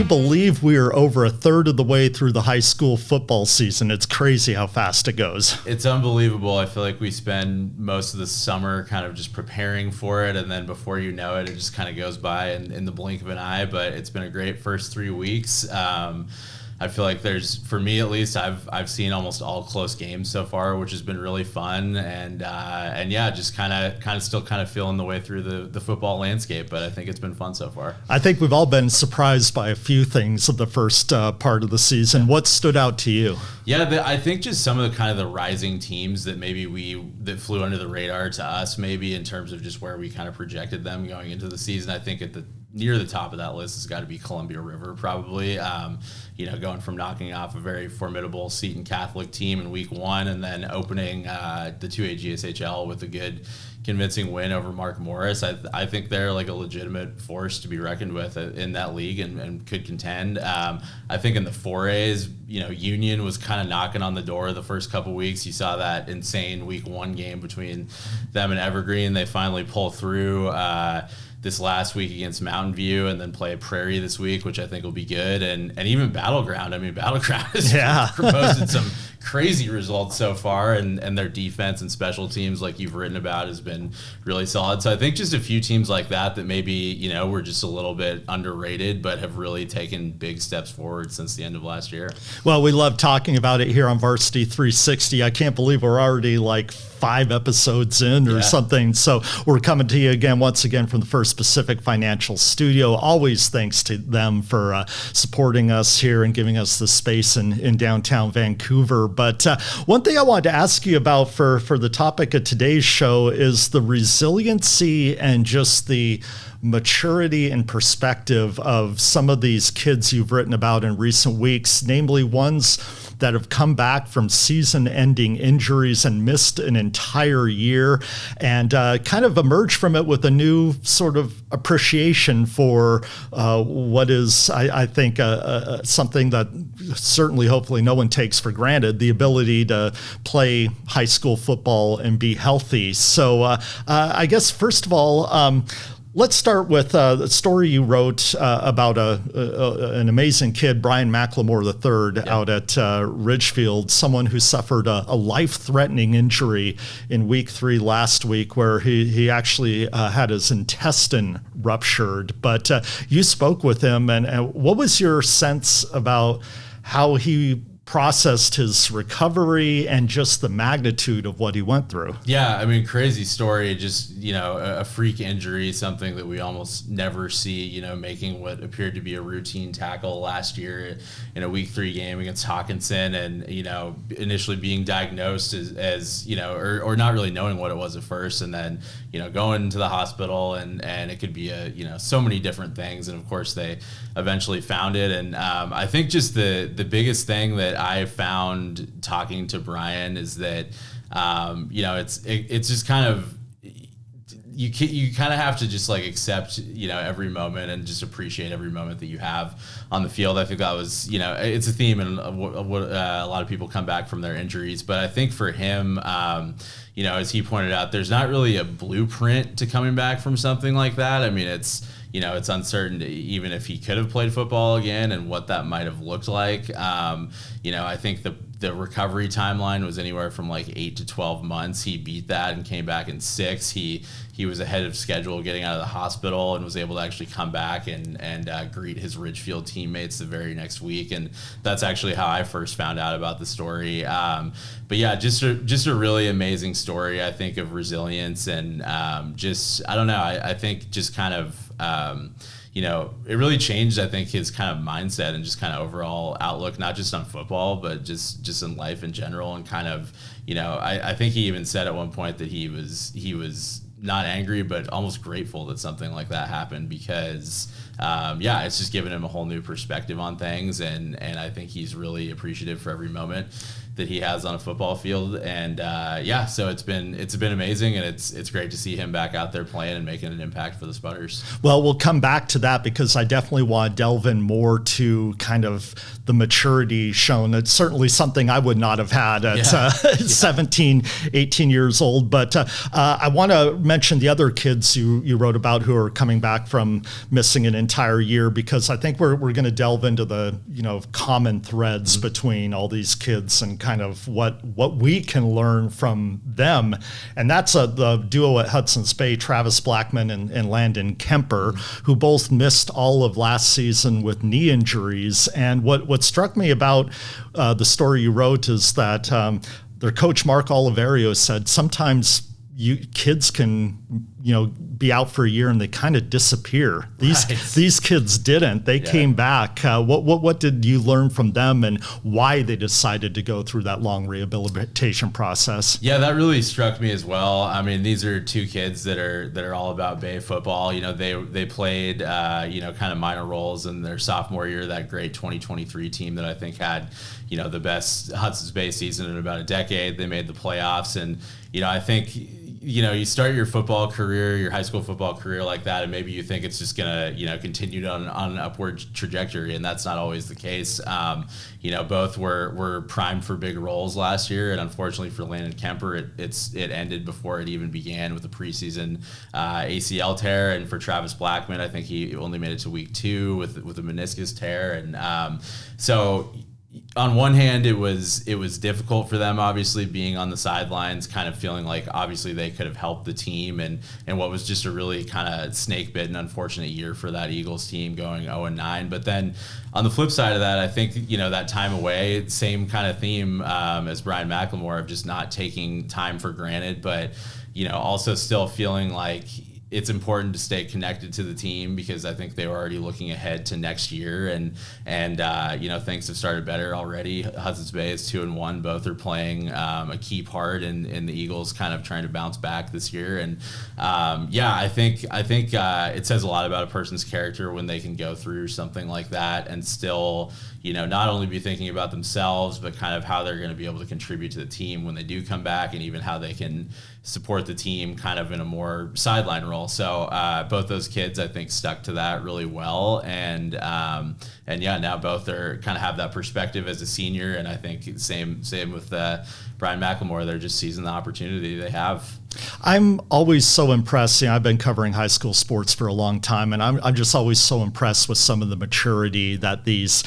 you believe we are over a third of the way through the high school football season? It's crazy how fast it goes. It's unbelievable. I feel like we spend most of the summer kind of just preparing for it, and then before you know it, it just kind of goes by in the blink of an eye. But it's been a great first 3 weeks. I feel like for me at least, I've seen almost all close games so far, which has been really fun, and yeah, just kind of still feeling the way through the football landscape. But I think it's been fun so far. I think we've all been surprised by a few things of the first part of the season. What stood out to you? Yeah, I think just some of the kind of the rising teams that that flew under the radar to us, maybe in terms of just where we kind of projected them going into the season. I think near the top of that list has got to be Columbia River, probably. Going from knocking off a very formidable Seton Catholic team in week 1 and then opening the 2A GSHL with a good, convincing win over Mark Morris. I think they're like a legitimate force to be reckoned with in that league and could contend. I think in the 4As, Union was kind of knocking on the door the first couple weeks. You saw that insane week 1 game between them and Evergreen. They finally pull through this last week against Mountain View, and then play Prairie this week, which I think will be good. And even Battleground. I mean, Battleground has proposed some crazy results so far, and their defense and special teams, like you've written about, has been really solid. So I think just a few teams like that maybe, were just a little bit underrated, but have really taken big steps forward since the end of last year. Well, we love talking about it here on Varsity 360. I can't believe we're already like 5 episodes in or something. So we're coming to you once again from the First Pacific Financial Studio. Always thanks to them for supporting us here and giving us the space in downtown Vancouver. But one thing I wanted to ask you about for the topic of today's show is the resiliency and just the maturity and perspective of some of these kids you've written about in recent weeks, namely ones that have come back from season-ending injuries and missed an entire year and kind of emerged from it with a new sort of appreciation for what is, I think, something that certainly, hopefully, no one takes for granted, the ability to play high school football and be healthy. So I guess, first of all, let's start with the story you wrote about an amazing kid, Brian McLemore III, out at Ridgefield, someone who suffered a life-threatening injury in week 3 last week, where he actually had his intestine ruptured. But you spoke with him, and what was your sense about how he processed his recovery and just the magnitude of what he went through? Yeah, I mean, crazy story. Just, a freak injury, something that we almost never see, making what appeared to be a routine tackle last year in a week 3 game against Hawkinson, and, initially being diagnosed as or not really knowing what it was at first, and then, going to the hospital, and it could be so many different things. And of course they eventually found it. And I think just the biggest thing that I found talking to Brian is that, it's just kind of, you kind of have to just like accept, every moment and just appreciate every moment that you have on the field. I think that was, it's a theme, and a lot of people come back from their injuries. But I think for him, as he pointed out, there's not really a blueprint to coming back from something like that. I mean, it's uncertain even if he could have played football again and what that might have looked like. I think the recovery timeline was anywhere from like 8 to 12 months. He beat that and came back in 6. He was ahead of schedule getting out of the hospital and was able to actually come back and greet his Ridgefield teammates the very next week. And that's actually how I first found out about the story. But yeah, just a really amazing story, I think, of resilience and I don't know. I think just kind of, it really changed, I think, his kind of mindset and just kind of overall outlook, not just on football, but just in life in general. And kind of, I think he even said at one point that he was not angry, but almost grateful that something like that happened, because it's just given him a whole new perspective on things. And I think he's really appreciative for every moment that he has on a football field. And so it's been amazing, and it's great to see him back out there playing and making an impact for the Spudders. Well, we'll come back to that, because I definitely want to delve in more to kind of the maturity shown. It's certainly something I would not have had at 17, 18 years old. But I want to mention the other kids you wrote about who are coming back from missing an entire year, because I think we're going to delve into the common threads between all these kids and kind of what we can learn from them. And that's the duo at Hudson's Bay, Travis Blackman and Landon Kemper, who both missed all of last season with knee injuries. And what struck me about the story you wrote is that their coach, Mark Oliverio, said sometimes kids can be out for a year and they kind of disappear. These kids didn't. They came back. What did you learn from them, and why they decided to go through that long rehabilitation process? Yeah, that really struck me as well. I mean, these are two kids that are all about Bay football. They played kind of minor roles in their sophomore year, that great 2023 team that I think had the best Hudson's Bay season in about a decade. They made the playoffs, and I think you start your football career, your high school football career like that, and maybe you think it's just gonna continue on an upward trajectory, and that's not always the case. Both were primed for big roles last year, and unfortunately for Landon Kemper, it ended before it even began with the preseason ACL tear, and for Travis Blackman, I think he only made it to week 2 with a meniscus tear, and so. On one hand, it was difficult for them, obviously, being on the sidelines, kind of feeling like obviously they could have helped the team, and what was just a really kind of snake-bitten, unfortunate year for that Eagles team, going 0-9. But then on the flip side of that, I think that time away, same kind of theme as Brian McLemore, of just not taking time for granted, but also still feeling like it's important to stay connected to the team, because I think they were already looking ahead to next year, and things have started better already. Hudson's Bay is 2-1. Both are playing a key part in the Eagles kind of trying to bounce back this year. And I think it says a lot about a person's character when they can go through something like that and still not only be thinking about themselves, but kind of how they're going to be able to contribute to the team when they do come back, and even how they can support the team kind of in a more sideline role. So both those kids, I think, stuck to that really well. And now both are kind of have that perspective as a senior. And I think same with Brian McLemore. They're just seizing the opportunity they have. I'm always so impressed. I've been covering high school sports for a long time, and I'm just always so impressed with some of the maturity that these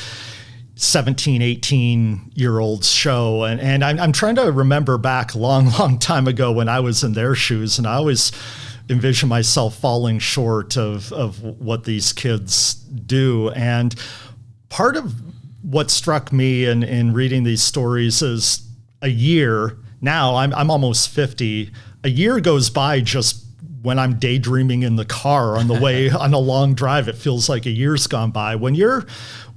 17, 18-year-olds show. And I'm trying to remember back a long time ago when I was in their shoes, and I always envision myself falling short of what these kids do. And part of what struck me in reading these stories is a year, now I'm almost 50, a year goes by just when I'm daydreaming in the car on the way on a long drive. It feels like a year's gone by. When you're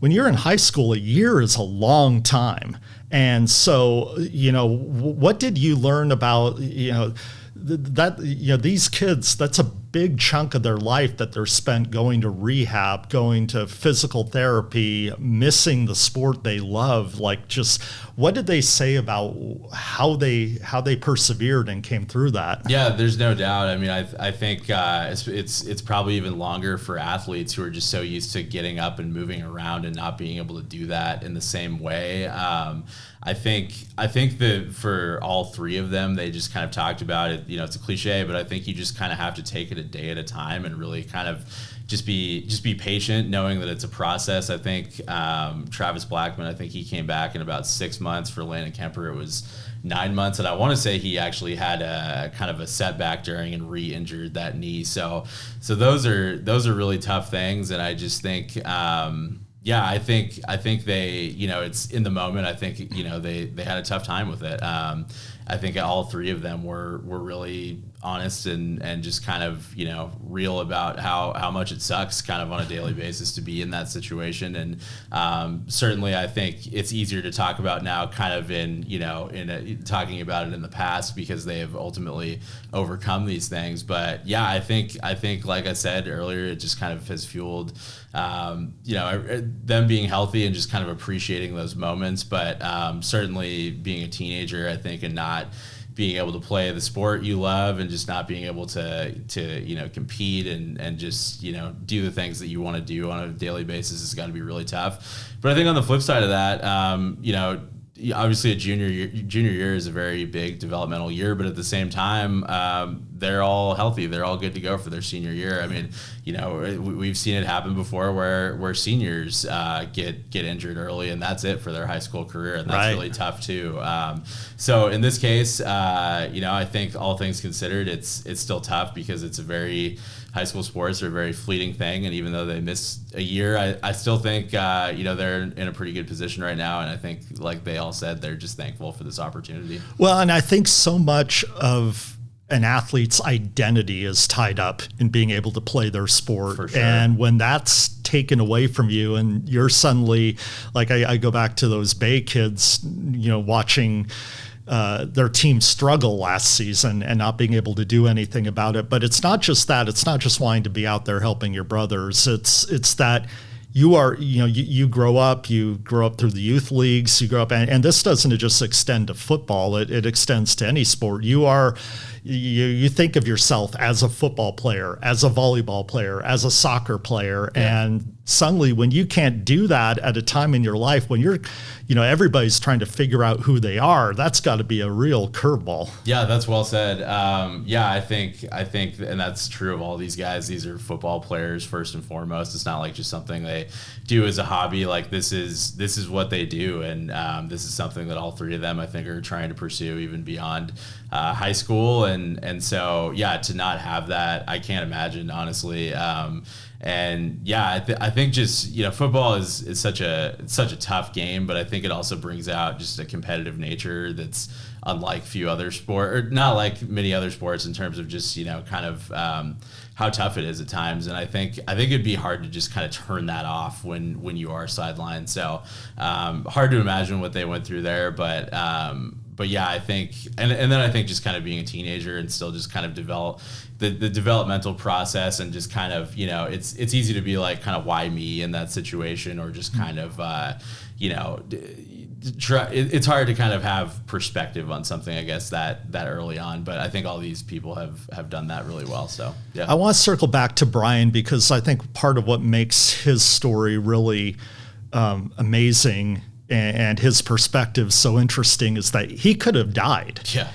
in high school, a year is a long time. And so, what did you learn about, these kids, that's a big chunk of their life that they're spent going to rehab, going to physical therapy, missing the sport they love. Like, just what did they say about how they persevered and came through that? Yeah, there's no doubt. I mean, I think it's probably even longer for athletes who are just so used to getting up and moving around and not being able to do that in the same way. I think that for all three of them, they just kind of talked about it. It's a cliche, but I think you just kind of have to take it a day at a time and really kind of just be patient, knowing that it's a process. I think Travis Blackman, I think he came back in about 6 months. For Landon Kemper, it was 9 months, and I want to say he actually had a kind of a setback during and re-injured that knee. So those are really tough things, and I just think. I think they, it's in the moment. I think, they had a tough time with it. I think all three of them were really honest and just kind of, real about how much it sucks kind of on a daily basis to be in that situation. And certainly I think it's easier to talk about now kind of talking about it in the past, because they have ultimately overcome these things. But yeah, I think like I said earlier, it just kind of has fueled them being healthy and just kind of appreciating those moments. But certainly being a teenager, I think, and not being able to play the sport you love and just not being able to compete and just do the things that you want to do on a daily basis has got to be really tough. But I think on the flip side of that, obviously a junior year is a very big developmental year, but at the same time, they're all healthy. They're all good to go for their senior year. I mean, we've seen it happen before where seniors get injured early, and that's it for their high school career, and that's really tough too. So in this case, I think all things considered, it's still tough because it's high school sports are a very fleeting thing, and even though they missed a year, I still think they're in a pretty good position right now, and I think, like they all said, they're just thankful for this opportunity. Well, and I think so much of an athlete's identity is tied up in being able to play their sport. For sure. And when that's taken away from you and you're suddenly, like I go back to those Bay kids, watching their team struggle last season and not being able to do anything about it. But it's not just that. It's not just wanting to be out there helping your brothers. It's that you grow up through the youth leagues, you grow up, and this doesn't just extend to football. It extends to any sport. You think of yourself as a football player, as a volleyball player, as a soccer player. Yeah. And suddenly when you can't do that at a time in your life when everybody's trying to figure out who they are, that's got to be a real curveball. Yeah, that's well said. I think, and that's true of all these guys. These are football players first and foremost. It's not like just something they do as a hobby. Like this is what they do, and this is something that all three of them, I think, are trying to pursue even beyond high school. And so, to not have that, I can't imagine, honestly. I think just football is such a tough game, but I think it also brings out just a competitive nature that's unlike not like many other sports in terms of just kind of how tough it is at times. And I think it'd be hard to just kind of turn that off when you are sidelined. So hard to imagine what they went through there, but I think, and then I think just kind of being a teenager and still just kind of develop the developmental process, and just kind of, it's easy to be like, kind of, why me in that situation, or just kind of, it's hard to kind of have perspective on something, I guess, that early on. But I think all these people have done that really well. So, yeah. I want to circle back to Brian, because I think part of what makes his story really amazing and his perspective so interesting is that he could have died. Yeah.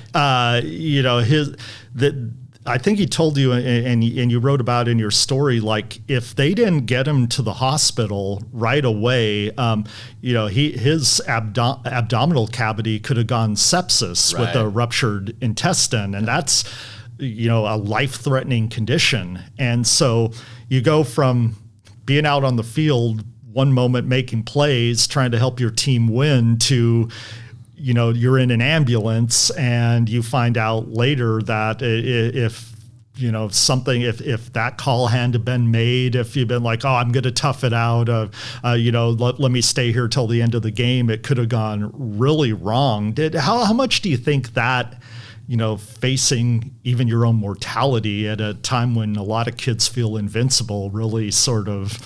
I think he told you, and you wrote about in your story, like, if they didn't get him to the hospital right away, his abdominal cavity could have gone sepsis with a ruptured intestine, and that's a life-threatening condition. And so you go from being out on the field one moment making plays, trying to help your team win, to you're in an ambulance and you find out later that if that call hadn't been made, if you've been like, oh, I'm going to tough it out, let me stay here till the end of the game, it could have gone really wrong. How much do you think that, facing even your own mortality at a time when a lot of kids feel invincible, really sort of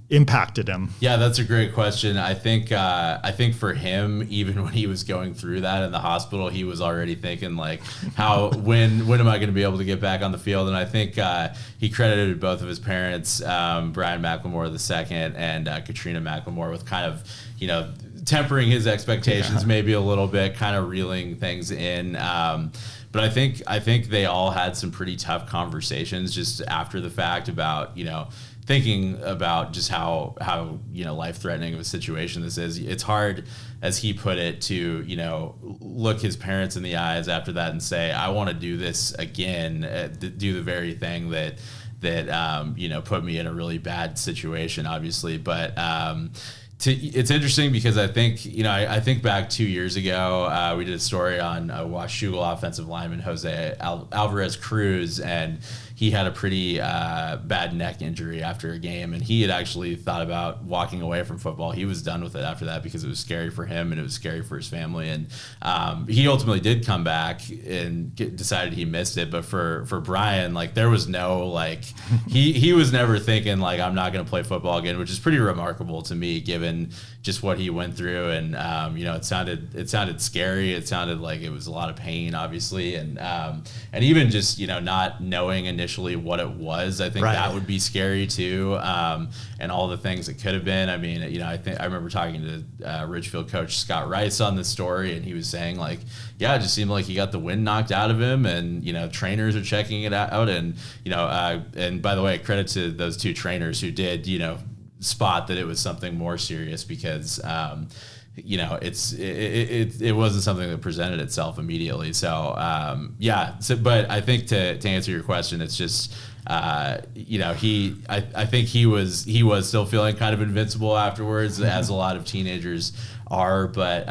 impacted him? Yeah, that's a great question. I think for him, even when he was going through that in the hospital, he was already thinking, like, when am I going to be able to get back on the field? And I think he credited both of his parents, Brian McLemore II and Katrina McLemore, with kind of tempering his expectations maybe a little bit, kind of reeling things in. But I think they all had some pretty tough conversations just after the fact about thinking about just how life-threatening of a situation this is. It's hard, as he put it, to look his parents in the eyes after that and say, I want to do this again, do the very thing that put me in a really bad situation, obviously. But it's interesting because I think back 2 years ago, we did a story on Washougal offensive lineman Jose Alvarez Cruz, and he had a pretty bad neck injury after a game, and he had actually thought about walking away from football. He was done with it after that because it was scary for him and it was scary for his family. And he ultimately did come back and decided he missed it. But for Brian, like, there was no, like, he was never thinking, like, I'm not going to play football again, which is pretty remarkable to me given just what he went through. And it sounded scary. It sounded like it was a lot of pain, obviously, and even just not knowing initially initially what it was. I think Right. that would be scary too, and all the things it could have been. I mean, I remember talking to Ridgefield coach Scott Rice on this story, and he was saying like, yeah, it just seemed like he got the wind knocked out of him, and trainers are checking it out, and and by the way, credit to those two trainers who did spot that it was something more serious, because it wasn't something that presented itself immediately. So but I think to answer your question, it's just I think he was still feeling kind of invincible afterwards, as a lot of teenagers are, but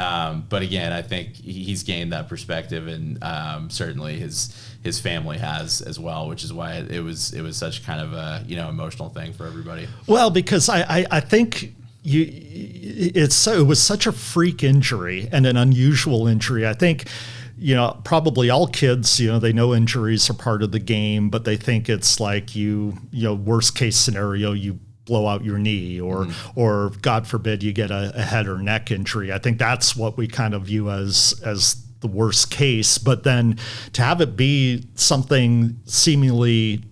again, I think he's gained that perspective, and certainly his family has as well, which is why it was such kind of a emotional thing for everybody. Well, because I think it was such a freak injury and an unusual injury. I think probably all kids, they know injuries are part of the game, but they think it's like worst case scenario, you blow out your knee, or God forbid you get a head or neck injury. I think that's what we kind of view as the worst case. But then to have it be something seemingly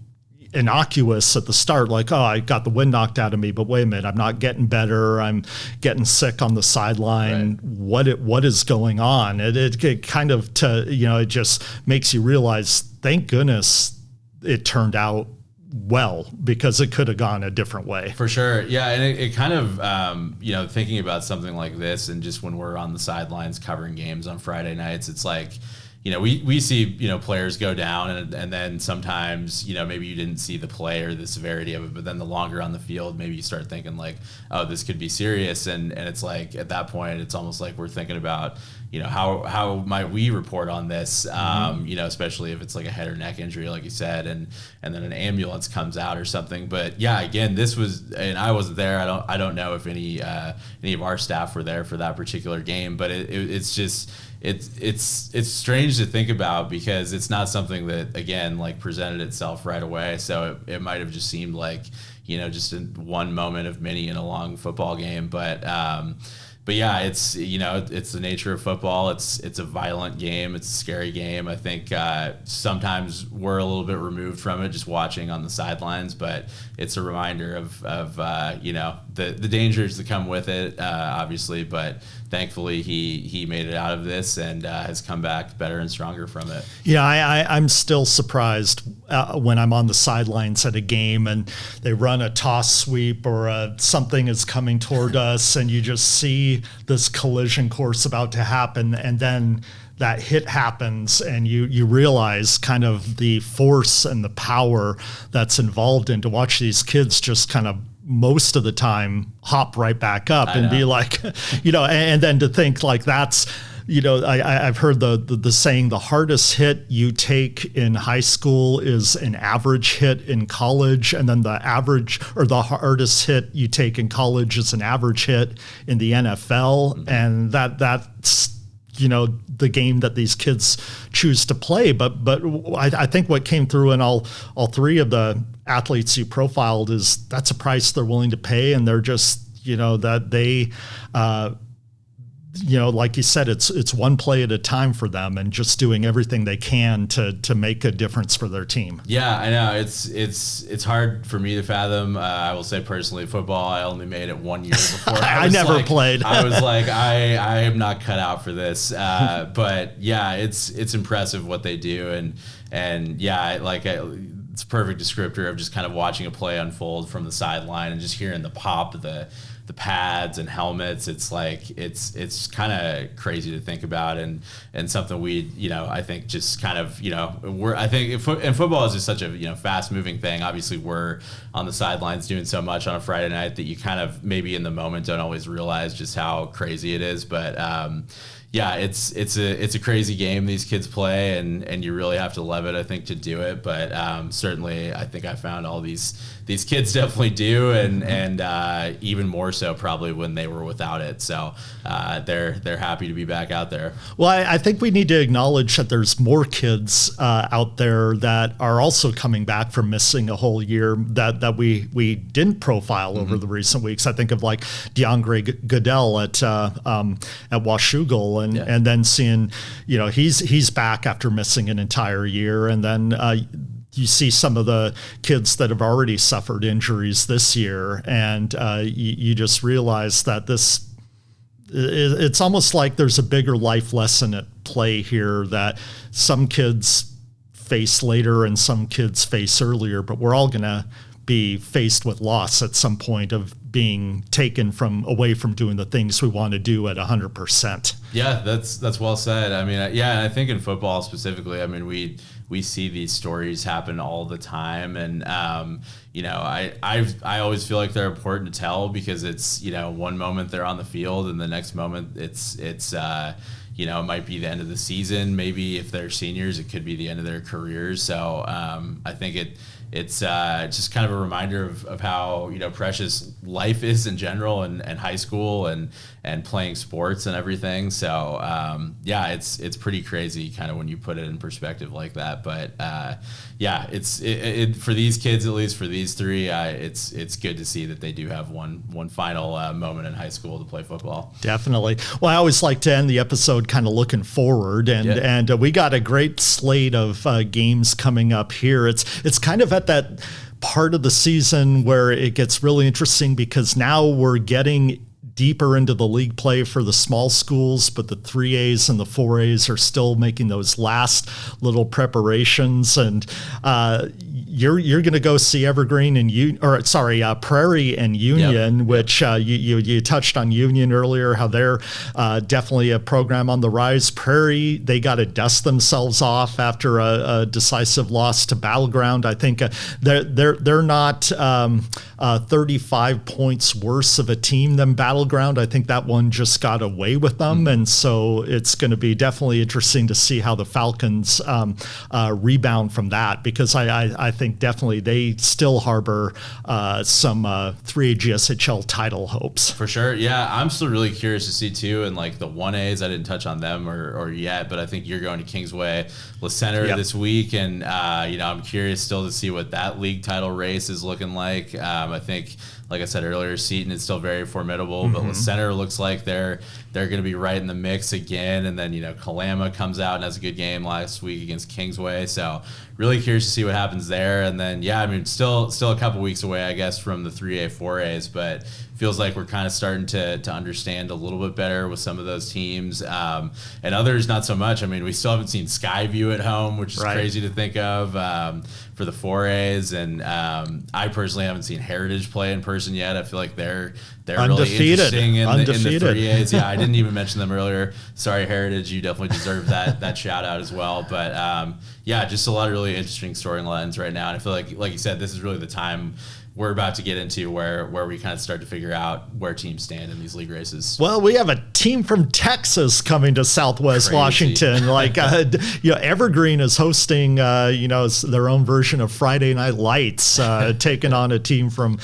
innocuous at the start, like, oh, I got the wind knocked out of me, but wait a minute, I'm not getting better, I'm getting sick on the sideline. Right. What is going on? It kind of it just makes you realize, thank goodness it turned out well, because it could have gone a different way. For sure. Yeah. And it kind of, thinking about something like this, and just when we're on the sidelines covering games on Friday nights, it's like, we see, players go down, and then sometimes, maybe you didn't see the play or the severity of it, but then the longer on the field, maybe you start thinking like, oh, this could be serious. And it's like, at that point, it's almost like we're thinking about, how might we report on this, especially if it's like a head or neck injury, like you said, and then an ambulance comes out or something. But yeah, again, this was, and I wasn't there. I don't know if any of our staff were there for that particular game, but it's just, it's strange to think about, because it's not something that, again, like presented itself right away. So it might have just seemed like, just one moment of many in a long football game. But yeah, it's it's the nature of football. It's a violent game. It's a scary game. I think sometimes we're a little bit removed from it, just watching on the sidelines. But it's a reminder of the dangers that come with it, obviously. But thankfully, he made it out of this, and has come back better and stronger from it. Yeah, I'm still surprised when I'm on the sidelines at a game and they run a toss sweep, or something is coming toward us, and you just see this collision course about to happen, and then that hit happens, and you realize kind of the force and the power that's involved in, to watch these kids just kind of most of the time hop right back up and be like, and then to think like that's, I've heard the saying, the hardest hit you take in high school is an average hit in college, and then the hardest hit you take in college is an average hit in the NFL, mm-hmm. and that's the game that these kids choose to play. But I think what came through in all three of the athletes you profiled is that's a price they're willing to pay, and they're just that they. Like you said, it's one play at a time for them, and just doing everything they can to make a difference for their team. Yeah, I know. It's hard for me to fathom. I will say personally, football, I only made it 1 year before. I never played. I was like, I am not cut out for this. But yeah, it's impressive what they do, and yeah, it's a perfect descriptor of just kind of watching a play unfold from the sideline and just hearing the pop of the pads and helmets. It's like it's kind of crazy to think about, and something we I think just kind of and football is just such a fast moving thing. Obviously we're on the sidelines doing so much on a Friday night that you kind of maybe in the moment don't always realize just how crazy it is, but yeah, it's a crazy game these kids play, and you really have to love it, I think, to do it. But certainly, I think I found all these kids definitely do, and even more so probably when they were without it. So they're happy to be back out there. Well, I think we need to acknowledge that there's more kids out there that are also coming back from missing a whole year that we didn't profile over the recent weeks. I think of like DeAndre Goodell at Washougal. And then seeing, he's back after missing an entire year. And then, you see some of the kids that have already suffered injuries this year, and you just realize that it's almost like there's a bigger life lesson at play here that some kids face later and some kids face earlier, but we're all going to be faced with loss at some point of being taken away from doing the things we want to do at 100%. Yeah, that's well said. I mean, yeah, I think in football specifically, I mean, we see these stories happen all the time, and I always feel like they're important to tell because it's one moment they're on the field and the next moment it's it might be the end of the season. Maybe if they're seniors, it could be the end of their careers. So I think it's just kind of a reminder of how precious life is in general, and high school and playing sports and everything. So it's pretty crazy kind of when you put it in perspective like that. But it's for these kids, at least for these three, it's good to see that they do have one final moment in high school to play football. Definitely. Well, I always like to end the episode kind of looking forward, and we got a great slate of games coming up here. It's kind of at that part of the season where it gets really interesting because now we're getting deeper into the league play for the small schools, but the 3As and the 4As are still making those last little preparations. And you're going to go see Evergreen and Prairie and Union, which you touched on Union earlier, how they're definitely a program on the rise. Prairie, they got to dust themselves off after a decisive loss to Battleground. I think they're not 35 points worse of a team than Battleground. I think that one just got away with them. And so it's going to be definitely interesting to see how the Falcons rebound from that, because I think definitely they still harbor some 3A GSHL title hopes. For sure. Yeah, I'm still really curious to see too. And like the 1As, I didn't touch on them or yet, but I think you're going to Kingsway La Center this week. And, I'm curious still to see what that league title race is looking like. I think, like I said earlier, Seton is still very formidable, but La Center looks like they're going to be right in the mix again. And then, Kalama comes out and has a good game last week against Kingsway. So really curious to see what happens there. And then, still a couple weeks away, I guess, from the 3A, 4As, but feels like we're kind of starting to understand a little bit better with some of those teams, and others not so much. I mean, we still haven't seen Skyview at home, which is crazy to think of for the 4As, and I personally haven't seen Heritage play in person yet. I feel like they're undefeated. Really interesting in the 3As. Yeah, I didn't even mention them earlier. Sorry, Heritage, you definitely deserve that shout out as well. But just a lot of really interesting storylines right now, and I feel like you said, this is really the time we're about to get into where we kind of start to figure out where teams stand in these league races. Well, we have a team from Texas coming to Southwest Washington. Like, Evergreen is hosting, their own version of Friday Night Lights, taking on a team from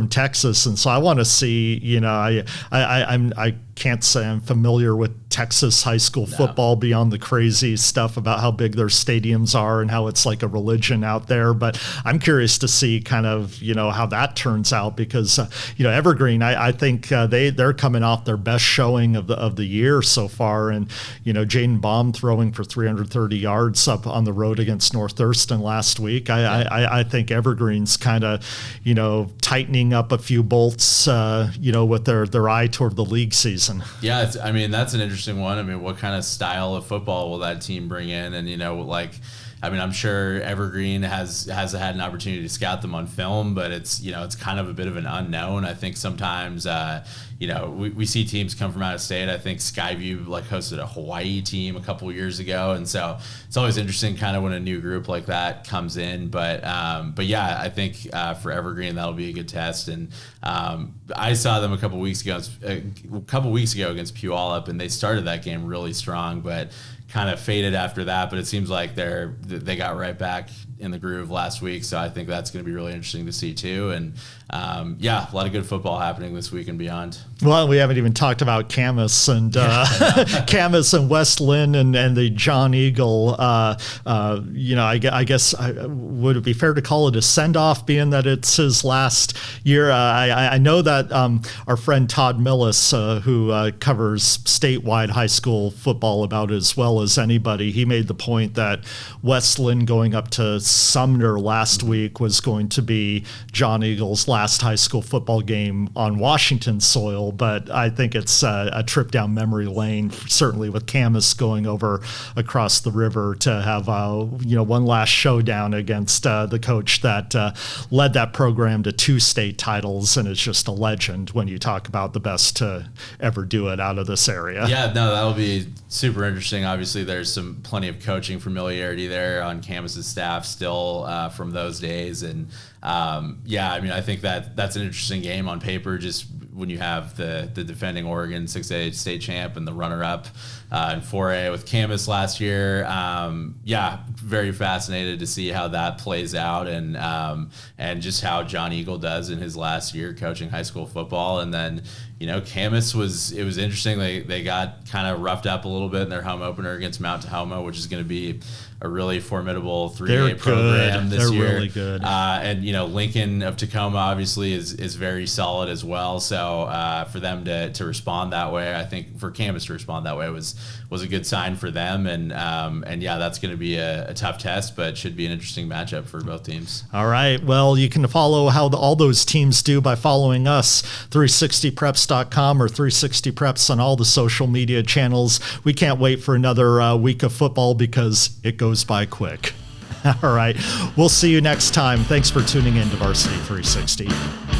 Texas. And so I want to see, I can't say I'm familiar with Texas high school football beyond the crazy stuff about how big their stadiums are and how it's like a religion out there. But I'm curious to see kind of, how that turns out, because, Evergreen, I think they're coming off their best showing of the year so far. And, Jaden Baum throwing for 330 yards up on the road against North Thurston last week. I think Evergreen's kind of, tightening up a few bolts, with their eye toward the league season. Yeah, that's an interesting one. I mean, what kind of style of football will that team bring in? And, I'm sure Evergreen has had an opportunity to scout them on film, but it's kind of a bit of an unknown. I think sometimes, we see teams come from out of state. I think Skyview hosted a Hawaii team a couple years ago. And so it's always interesting kind of when a new group like that comes in. But I think for Evergreen, that'll be a good test. And I saw them a couple weeks ago against Puyallup, and they started that game really strong, but kind of faded after that. But it seems like they got right back in the groove last week. So I think that's going to be really interesting to see too. And a lot of good football happening this week and beyond. Well, we haven't even talked about Camus and Camus and West Lynn and the John Eagle. I guess would it be fair to call it a send-off, being that it's his last year? I know that our friend Todd Millis, who covers statewide high school football about as well as anybody, he made the point that West Lynn going up to Sumner last week was going to be John Eagle's last high school football game on Washington soil. But I think it's a trip down memory lane, certainly with Camus going over across the river to have one last showdown against the coach that led that program to 2 state titles, and it's just a legend when you talk about the best to ever do it out of this area. Yeah, no, that'll be super interesting. Obviously, there's plenty of coaching familiarity there on Camus's staff still from those days, and I think that's an interesting game on paper, just when you have the defending Oregon 6A state champ and the runner-up in 4A with Camus last year. Very fascinated to see how that plays out, and just how John Eagle does in his last year coaching high school football. And then, Camus was interesting. They got kind of roughed up a little bit in their home opener against Mount Tahoma, which is going to be a really formidable 3A program this year. They're really good. And Lincoln of Tacoma obviously is very solid as well. So for them to respond that way, I think for Camus to respond that way was a good sign for them. And that's going to be a tough test, but should be an interesting matchup for both teams. All right. Well, you can follow how all those teams do by following us, 360preps.com or 360preps on all the social media channels. We can't wait for another week of football because it goes by quick. All right. We'll see you next time. Thanks for tuning in to Varsity 360.